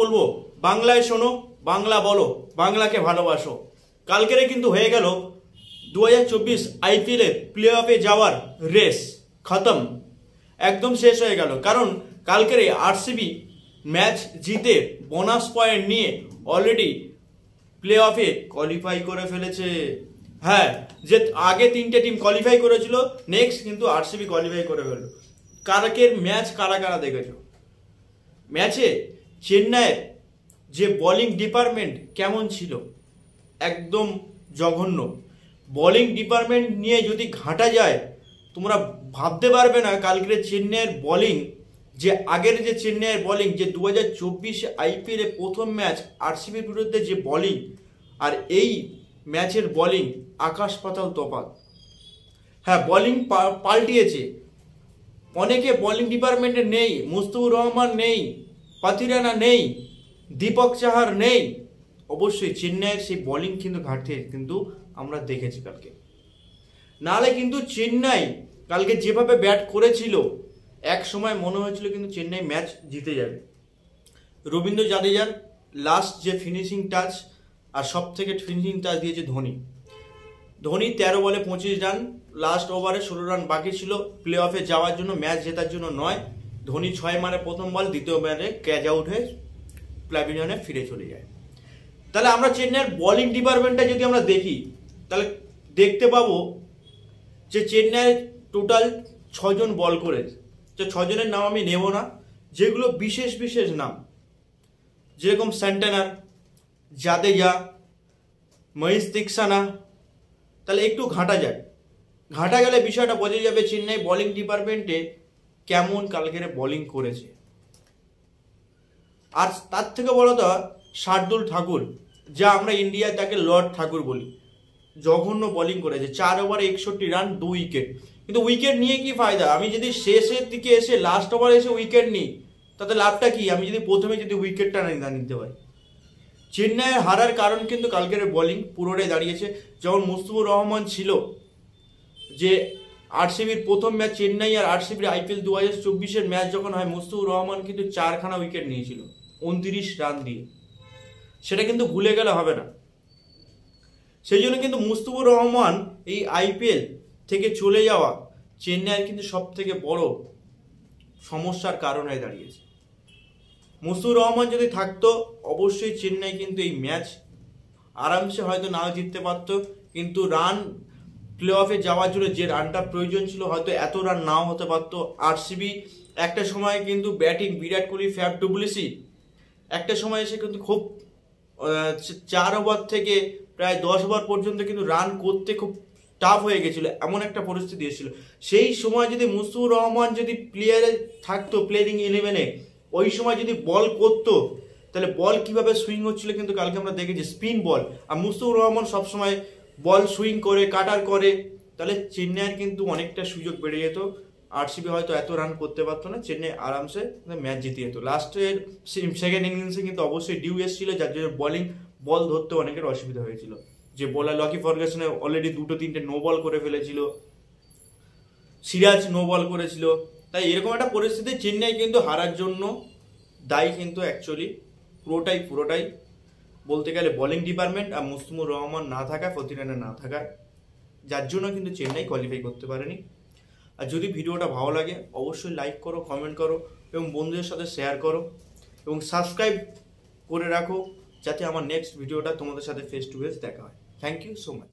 বলবো বাংলায় শোনো, বাংলা বলো, বাংলাকে ভালোবাসো। কালকেরে কিন্তু হয়ে গেল 2024 আইপিএল এর প্লে অফে যাওয়ার রেস খতম, একদম শেষ হয়ে গেল। কারণ কালকেরে আরসিবি ম্যাচ জিতে বোনাস পয়েন্ট নিয়ে অলরেডি প্লে অফে কোয়ালিফাই করে ফেলেছে। হ্যাঁ, যে আগে তিনটে টিম কোয়ালিফাই করেছিল, নেক্সট কিন্তু আরসিবি কোয়ালিফাই করে ফেলল। কালকের ম্যাচ কারা কারা দেখেছো? ম্যাচে চেন্নাইয়ের যে বোলিং ডিপার্টমেন্ট কেমন ছিল, একদম জঘন্য। বোলিং ডিপার্টমেন্ট নিয়ে যদি ঘাঁটা যায়, তোমরা ভাবতে পারবে না কালকের চেন্নাইয়ের বোলিং, যে আগের যে চেন্নাইয়ের বোলিং, যে 2024 আইপিএল এ প্রথম ম্যাচ আরসিবির বিরুদ্ধে যে বোলিং আর এই ম্যাচের বোলিং আকাশ পাতাল তফাৎ। হ্যাঁ, বোলিং পাল্টিয়েছে, অনেকে বোলিং ডিপার্টমেন্টে নেই, মুস্তাফিজুর রহমান নেই, পাতিরানা নেই, দীপক চাহার নেই। অবশ্যই চেন্নাইয়ের সেই বোলিং কিন্তু ঘাটতি কিন্তু আমরা দেখেছি কালকে। নাহলে কিন্তু চেন্নাই কালকে যেভাবে ব্যাট করেছিল, এক সময় মনে হয়েছিল কিন্তু চেন্নাই ম্যাচ জিতে যাবে। রবীন্দ্র জাদেজার লাস্ট যে ফিনিশিং টাচ, আর সব থেকে ফিনিশিং টাচ দিয়েছে ধোনি। 13 বলে 25 রান, লাস্ট ওভারে 16 রান বাকি ছিল প্লে অফে যাওয়ার জন্য, ম্যাচ জেতার জন্য নয়। ধোনি 6 মারে প্রথম বল, দ্বিতীয় ম্যাচে ক্যাচ আউট হয়ে প্যাভিলিয়নে ফিরে চলে যায়। তাহলে আমরা চেন্নাইয়ের বোলিং ডিপার্টমেন্টটা যদি আমরা দেখি, তাহলে দেখতে পাবো যে চেন্নাইয়ের টোটাল 6 জন বল করেছে। যে 6 জনের নাম আমি নেব না, যেগুলো বিশেষ বিশেষ নাম, যেরকম সেন্টেনার, জাদেজা, মহিষ দীক্ষানা। তাহলে একটু ঘাঁটা যায়, ঘাঁটা গেলে বিষয়টা বোঝা যাবে চেন্নাই বোলিং ডিপার্টমেন্টে কেমন কালকের বোলিং করেছে। আর তার থেকে বড় তো শার্দুল ঠাকুর, যা আমরা ইন্ডিয়ায় তাকে লর্ড ঠাকুর বলি, জঘন্য বোলিং করেছে। 4 ওভারে 61 রান, 2 উইকেট। কিন্তু উইকেট নিয়ে কি ফায়দা? আমি যদি শেষের দিকে এসে লাস্ট ওভারে এসে উইকেট নিই, তাতে লাভটা কি? আমি যদি প্রথমে যদি উইকেটটা না নিতে পারি। চেন্নাইয়ের হারার কারণ কিন্তু কালকের বোলিং পুরোটাই দাঁড়িয়েছে। যেমন মুস্তাফিজুর রহমান ছিল, যে আরসিবির প্রথম ম্যাচ চেন্নাই আর আরসিবির আইপিএল 2024-এর ম্যাচ যখন হয়, মুস্তাফিজুর রহমান কিন্তু 4খানা উইকেট নিয়েছিল 29 রান দিয়ে। সেটা কিন্তু ভুলে গেলে হবে না। সেই জন্য কিন্তু মুস্তাফিজুর রহমান এই আইপিএল থেকে চলে যাওয়া চেন্নাইয়ের কিন্তু সব থেকে বড় সমস্যার কারণ হয়ে দাঁড়িয়েছে। মুস্তাফিজুর রহমান যদি থাকতো, অবশ্যই চেন্নাই কিন্তু এই ম্যাচ আরামসে হয়তো নাও জিততে পারতো, কিন্তু রান প্লে অফে যাওয়ার জন্য যে রানটা প্রয়োজন ছিল, হয়তো এত রান নাও হতে পারতো। আরসিবি একটা সময় কিন্তু batting Virat Kohli, Faf du Plessis একটা সময় এসে কিন্তু খুব 4 ওভার থেকে প্রায় 10 ওভার পর্যন্ত কিন্তু রান করতে খুব টাফ হয়ে গেছিল, এমন একটা পরিস্থিতি এসেছিল। সেই সময় যদি মুস্তাফিজুর রহমান যদি প্লেয়ারে থাকতো, প্লেয়িং 11-এ, ওই সময় যদি বল করতো, তাহলে বল কিভাবে সুইং হচ্ছিল কিন্তু কালকে আমরা দেখেছি, স্পিন বল। আর মুস্তাফিজুর রহমান সবসময় বল সুইং করে, কাটার করে, তাহলে চেন্নাইয়ের কিন্তু অনেকটা সুযোগ বেড়ে যেত। আরসিবি হয়তো এত রান করতে পারতো না, চেন্নাই আরামসে ম্যাচ জিতে যেত। লাস্টের সেকেন্ড ইনিংসে কিন্তু অবশ্যই ডিউ এসেছিল, যার জন্য বল ধরতে অনেকের অসুবিধা হয়েছিল। যে বোলার লকি ফার্গুসনে অলরেডি 2-3টে নো বল করে ফেলেছিল, সিরাজ নো বল করেছিল। তাই এরকম একটা পরিস্থিতি চেন্নাই কিন্তু হারার জন্য দায়ী কিন্তু অ্যাকচুয়ালি পুরোটাই বলতে গেলে বোলিং ডিপার্টমেন্ট আর মুস্তাফিজুর রহমান না থাকা, পাতিরানা না থাকা, যার জন্য কিন্তু চেন্নাই কোয়ালিফাই করতে পারেনি। আর যদি ভিডিওটা ভালো লাগে, অবশ্যই লাইক করো, কমেন্ট করো এবং বন্ধুদের সাথে শেয়ার করো এবং সাবস্ক্রাইব করে রাখো, যাতে আমার নেক্সট ভিডিওটা তোমাদের সাথে ফেস টু ফেস দেখা হয়। Thank you so much.